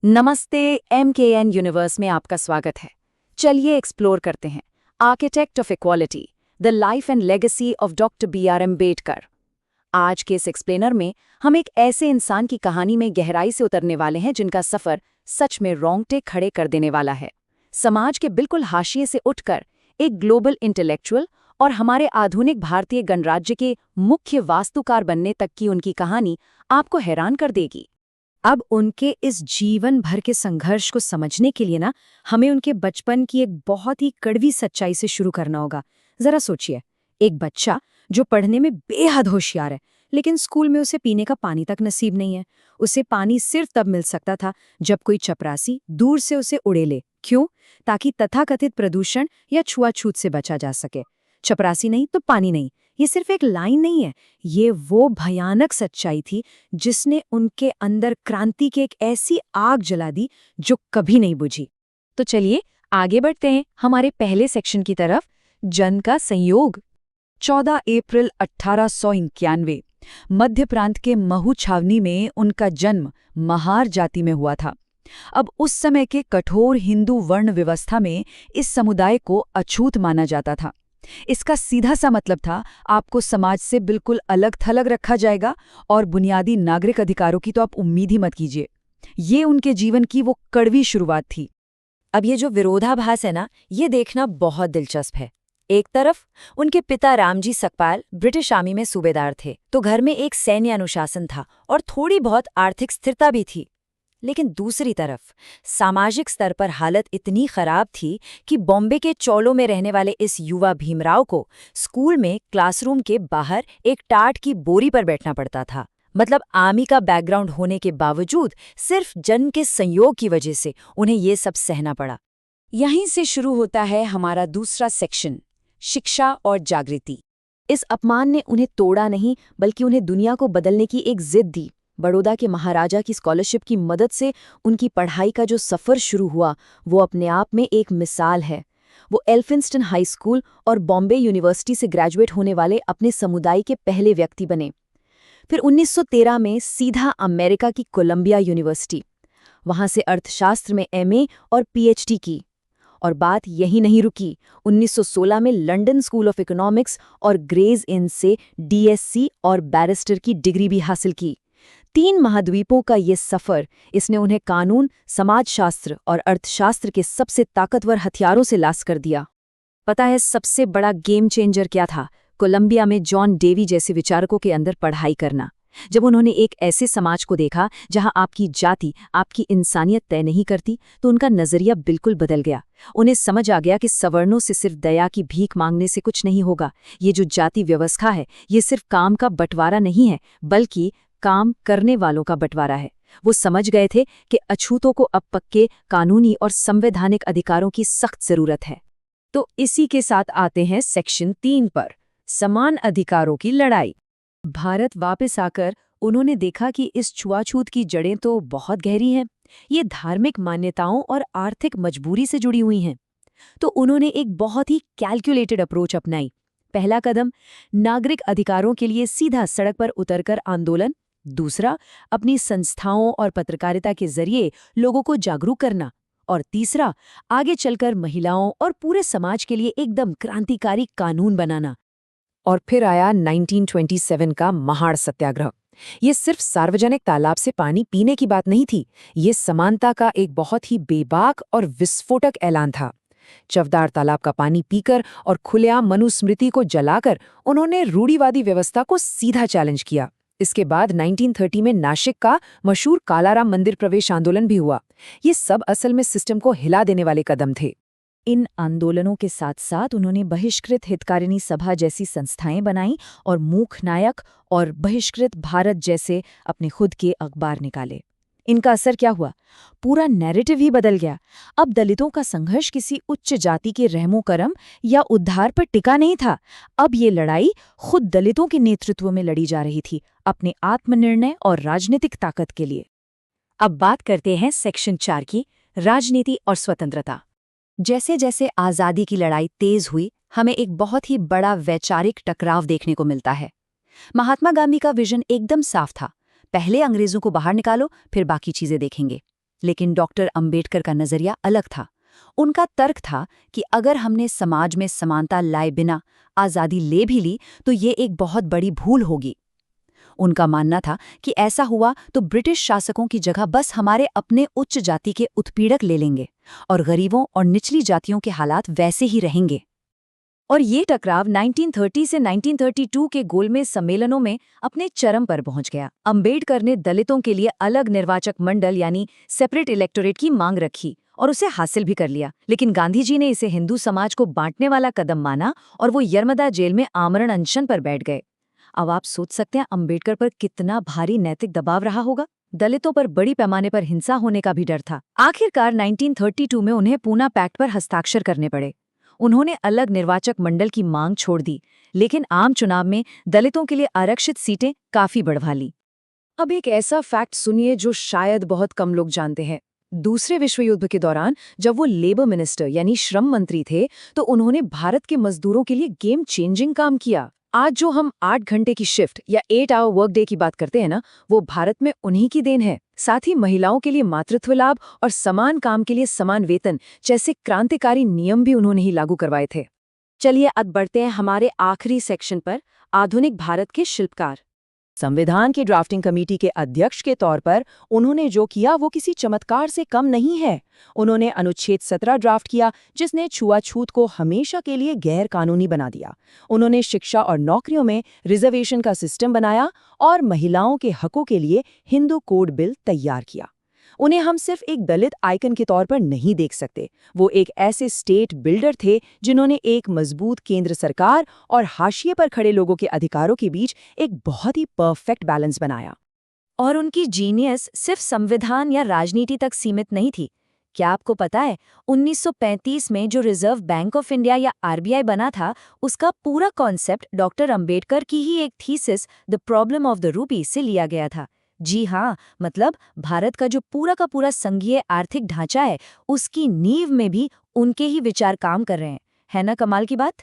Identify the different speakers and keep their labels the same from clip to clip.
Speaker 1: नमस्ते। MKN universe में आपका स्वागत है। चलिए एक्सप्लोर करते हैं architect of equality, the life and legacy of doctor BR Ambedkar. आज के इस एक्सप्लेनर में हम एक ऐसे इंसान की कहानी में गहराई से उतरने वाले हैं जिनका सफ़र सच में रोंगटे खड़े कर देने वाला है। समाज के बिल्कुल हाशिए से उठकर एक ग्लोबल इंटेलेक्चुअल और हमारे आधुनिक भारतीय गणराज्य के मुख्य वास्तुकार बनने तक की उनकी कहानी आपको हैरान कर देगी। अब उनके इस जीवन भर के संघर्ष को समझने के लिए हमें उनके बचपन की एक बहुत ही कड़वी सच्चाई से शुरू करना होगा। जरा सोचिए, एक बच्चा जो पढ़ने में बेहद होशियार है, लेकिन स्कूल में उसे पीने का पानी तक नसीब नहीं है। उसे पानी सिर्फ तब मिल सकता था जब कोई चपरासी दूर से उसे उड़ेले। क्यों? ताकि तथाकथित प्रदूषण या छुआछूत से बचा जा सके। चपरासी नहीं तो पानी नहीं, ये सिर्फ एक लाइन नहीं है, ये वो भयानक सच्चाई थी जिसने उनके अंदर क्रांति की एक ऐसी आग जला दी जो कभी नहीं बुझी। तो चलिए आगे बढ़ते हैं हमारे पहले सेक्शन की तरफ, जन्म का संयोग। 14 अप्रैल 1891 मध्य प्रांत के महू छावनी में उनका जन्म महार जाति में हुआ था। अब उस समय के कठोर हिंदू वर्ण व्यवस्था में इस समुदाय को अछूत माना जाता था। इसका सीधा सा मतलब था, आपको समाज से बिल्कुल अलग थलग रखा जाएगा और बुनियादी नागरिक अधिकारों की तो आप उम्मीद ही मत कीजिए। ये उनके जीवन की वो कड़वी शुरुआत थी। अब ये जो विरोधाभास है ये देखना बहुत दिलचस्प है। एक तरफ उनके पिता रामजी सकपाल ब्रिटिश आर्मी में सूबेदार थे, तो घर में एक सैन्य अनुशासन था और थोड़ी बहुत आर्थिक स्थिरता भी थी। लेकिन दूसरी तरफ सामाजिक स्तर पर हालत इतनी खराब थी कि बॉम्बे के चौलों में रहने वाले इस युवा भीमराव को स्कूल में क्लासरूम के बाहर एक टाट की बोरी पर बैठना पड़ता था। मतलब आर्मी का बैकग्राउंड होने के बावजूद सिर्फ जन्म के संयोग की वजह से उन्हें ये सब सहना पड़ा। यहीं से शुरू होता है हमारा दूसरा सेक्शन, शिक्षा और जागृति। इस अपमान ने उन्हें तोड़ा नहीं, बल्कि उन्हें दुनिया को बदलने की एक जिद दी। बड़ौदा के महाराजा की स्कॉलरशिप की मदद से उनकी पढ़ाई का जो सफ़र शुरू हुआ वो अपने आप में एक मिसाल है। वो एल्फिंस्टन हाई स्कूल और बॉम्बे यूनिवर्सिटी से ग्रेजुएट होने वाले अपने समुदाय के पहले व्यक्ति बने। फिर 1913 में सीधा अमेरिका की कोलंबिया यूनिवर्सिटी, वहाँ से अर्थशास्त्र में MA और PhD की। और बात यही नहीं रुकी, 1916 में लंदन स्कूल ऑफ इकोनॉमिक्स और ग्रेज इन से DSc और बैरिस्टर की डिग्री भी हासिल की। 3 महाद्वीपों का ये सफ़र, इसने उन्हें कानून, समाजशास्त्र और अर्थशास्त्र के सबसे ताकतवर हथियारों से लास कर दिया। पता है सबसे बड़ा गेम चेंजर क्या था? कोलंबिया में जॉन डेवी जैसे विचारकों के अंदर पढ़ाई करना। जब उन्होंने एक ऐसे समाज को देखा जहां आपकी जाति, आपकी इंसानियत तय नहीं करती, तो उनका नजरिया बिल्कुल बदल गया। उन्हें समझ आ गया कि सवर्णों से सिर्फ दया की भीख मांगने से कुछ नहीं होगा। ये जो जाति व्यवस्था है, ये सिर्फ काम का बंटवारा नहीं है, बल्कि काम करने वालों का बंटवारा है। वो समझ गए थे कि अछूतों को अब पक्के कानूनी और संवैधानिक अधिकारों की सख्त जरूरत है। तो इसी के साथ आते हैं सेक्शन 3 पर, समान अधिकारों की लड़ाई। भारत वापस आकर उन्होंने देखा कि इस छुआछूत की जड़ें तो बहुत गहरी हैं। ये धार्मिक मान्यताओं और आर्थिक मजबूरी से जुड़ी हुई हैं। तो उन्होंने एक बहुत ही कैलकुलेटेड अप्रोच अपनाई। पहला कदम, नागरिक अधिकारों के लिए सीधा सड़क पर उतरकर आंदोलन। दूसरा, अपनी संस्थाओं और पत्रकारिता के जरिए लोगों को जागरूक करना। और तीसरा, आगे चलकर महिलाओं और पूरे समाज के लिए एकदम क्रांतिकारी कानून बनाना। और फिर आया 1927 का महाड़ सत्याग्रह। ये सिर्फ सार्वजनिक तालाब से पानी पीने की बात नहीं थी, ये समानता का एक बहुत ही बेबाक और विस्फोटक ऐलान था। चवदार तालाब का पानी पीकर और खुलेआम मनुस्मृति को जलाकर उन्होंने रूढ़िवादी व्यवस्था को सीधा चैलेंज किया। इसके बाद 1930 में नासिक का मशहूर कालाराम मंदिर प्रवेश आंदोलन भी हुआ। ये सब असल में सिस्टम को हिला देने वाले कदम थे। इन आंदोलनों के साथ साथ उन्होंने बहिष्कृत हितकारिणी सभा जैसी संस्थाएं बनाईं और मूक नायक और बहिष्कृत भारत जैसे अपने खुद के अखबार निकाले। इनका असर क्या हुआ? पूरा नैरेटिव ही बदल गया। अब दलितों का संघर्ष किसी उच्च जाति के रहमो करम या उद्धार पर टिका नहीं था। अब ये लड़ाई खुद दलितों के नेतृत्व में लड़ी जा रही थी, अपने आत्मनिर्णय और राजनीतिक ताकत के लिए। अब बात करते हैं सेक्शन 4 की, राजनीति और स्वतंत्रता। जैसे जैसे आज़ादी की लड़ाई तेज हुई, हमें एक बहुत ही बड़ा वैचारिक टकराव देखने को मिलता है। महात्मा गांधी का विजन एकदम साफ था, पहले अंग्रेजों को बाहर निकालो, फिर बाकी चीजें देखेंगे। लेकिन डॉक्टर अंबेडकर का नजरिया अलग था। उनका तर्क था कि अगर हमने समाज में समानता लाए बिना आज़ादी ले भी ली तो ये एक बहुत बड़ी भूल होगी। उनका मानना था कि ऐसा हुआ तो ब्रिटिश शासकों की जगह बस हमारे अपने उच्च जाति के उत्पीड़क ले लेंगे और गरीबों और निचली जातियों के हालात वैसे ही रहेंगे। और ये टकराव 1930 से 1932 के गोलमेज सम्मेलनों में अपने चरम पर पहुंच गया। अंबेडकर ने दलितों के लिए अलग निर्वाचक मंडल यानी सेपरेट इलेक्टोरेट की मांग रखी और उसे हासिल भी कर लिया, लेकिन गांधी जी ने इसे हिंदू समाज को बांटने वाला कदम माना और वो यर्मदा जेल में आमरण अनशन पर बैठ गए। अब आप सोच सकते हैं अंबेडकर पर कितना भारी नैतिक दबाव रहा होगा। दलितों पर बड़ी पैमाने पर हिंसा होने का भी डर था। आखिरकार 1932 में उन्हें पूना पैक्ट पर हस्ताक्षर करने पड़े। उन्होंने अलग निर्वाचक मंडल की मांग छोड़ दी, लेकिन आम चुनाव में दलितों के लिए आरक्षित सीटें काफी बढ़वा ली। अब एक ऐसा फैक्ट सुनिए जो शायद बहुत कम लोग जानते हैं। दूसरे विश्व युद्ध के दौरान जब वो लेबर मिनिस्टर यानी श्रम मंत्री थे, तो उन्होंने भारत के मजदूरों के लिए गेम चेंजिंग काम किया। आज जो हम 8 घंटे की शिफ्ट या 8 आवर वर्क डे की बात करते हैं ना, वो भारत में उन्हीं की देन है। साथ ही महिलाओं के लिए मातृत्व लाभ और समान काम के लिए समान वेतन जैसे क्रांतिकारी नियम भी उन्होंने ही लागू करवाए थे। चलिए अब बढ़ते हैं हमारे आखिरी सेक्शन पर, आधुनिक भारत के शिल्पकार।
Speaker 2: संविधान की ड्राफ्टिंग कमेटी के अध्यक्ष के तौर पर उन्होंने जो किया वो किसी चमत्कार से कम नहीं है। उन्होंने अनुच्छेद 17 ड्राफ्ट किया, जिसने छुआछूत को हमेशा के लिए गैर कानूनी बना दिया। उन्होंने शिक्षा और नौकरियों में रिजर्वेशन का सिस्टम बनाया और महिलाओं के हकों के लिए हिंदू कोड बिल तैयार किया। उन्हें हम सिर्फ एक दलित आइकन के तौर पर नहीं देख सकते। वो एक ऐसे स्टेट बिल्डर थे जिन्होंने एक मजबूत केंद्र सरकार और हाशिए पर खड़े लोगों के अधिकारों के बीच एक बहुत ही परफेक्ट बैलेंस बनाया।
Speaker 1: और उनकी जीनियस सिर्फ संविधान या राजनीति तक सीमित नहीं थी। क्या आपको पता है 1935 में जो रिजर्व बैंक ऑफ इंडिया या आरबीआई बना था, उसका पूरा कॉन्सेप्ट डॉक्टर अंबेडकर की ही एक thesis the problem of the rupee से लिया गया था। जी हाँ, मतलब भारत का जो पूरा का पूरा संघीय आर्थिक ढांचा है, उसकी नींव में भी उनके ही विचार काम कर रहे हैं। है ना कमाल की बात?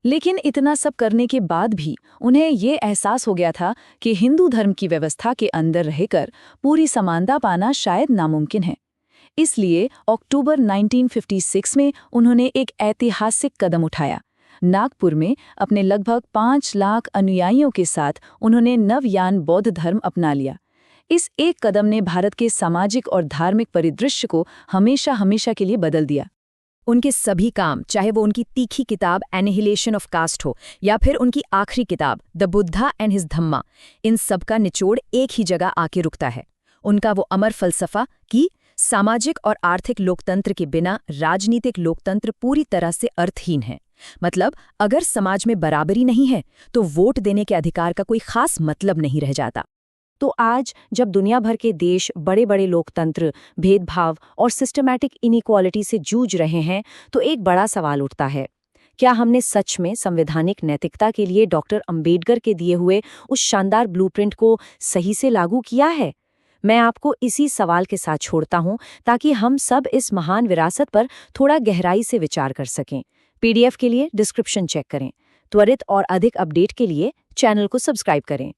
Speaker 1: लेकिन इतना सब करने के बाद भी उन्हें ये एहसास हो गया था कि हिंदू धर्म की व्यवस्था के अंदर रहकर पूरी समानता पाना शायद नामुमकिन है। इसलिए अक्टूबर 1956 में उन्होंने एक ऐतिहासिक कदम उठाया। नागपुर में अपने लगभग 5 लाख अनुयायियों के साथ उन्होंने नवयान बौद्ध धर्म अपना लिया। इस एक कदम ने भारत के सामाजिक और धार्मिक परिदृश्य को हमेशा हमेशा के लिए बदल दिया। उनके सभी काम, चाहे वो उनकी तीखी किताब एनिहिलेशन ऑफ कास्ट हो या फिर उनकी आखिरी किताब द बुद्धा एंड हिज धम्मा, इन सब का निचोड़ एक ही जगह आके रुकता है। उनका वो अमर फलसफा कि सामाजिक और आर्थिक लोकतंत्र के बिना राजनीतिक लोकतंत्र पूरी तरह से अर्थहीन है। मतलब अगर समाज में बराबरी नहीं है तो वोट देने के अधिकार का कोई खास मतलब नहीं रह जाता। तो आज जब दुनिया भर के देश बड़े बड़े लोकतंत्र, भेदभाव और सिस्टमैटिक इनइक्वालिटी से जूझ रहे हैं, तो एक बड़ा सवाल उठता है, क्या हमने सच में संवैधानिक नैतिकता के लिए डॉक्टर अंबेडकर के दिए हुए उस शानदार ब्लूप्रिंट को सही से लागू किया है? मैं आपको इसी सवाल के साथ छोड़ता हूं ताकि हम सब इस महान विरासत पर थोड़ा गहराई से विचार कर सकें। पीडीएफ के लिए डिस्क्रिप्शन चेक करें। त्वरित और अधिक अपडेट के लिए चैनल को सब्सक्राइब करें।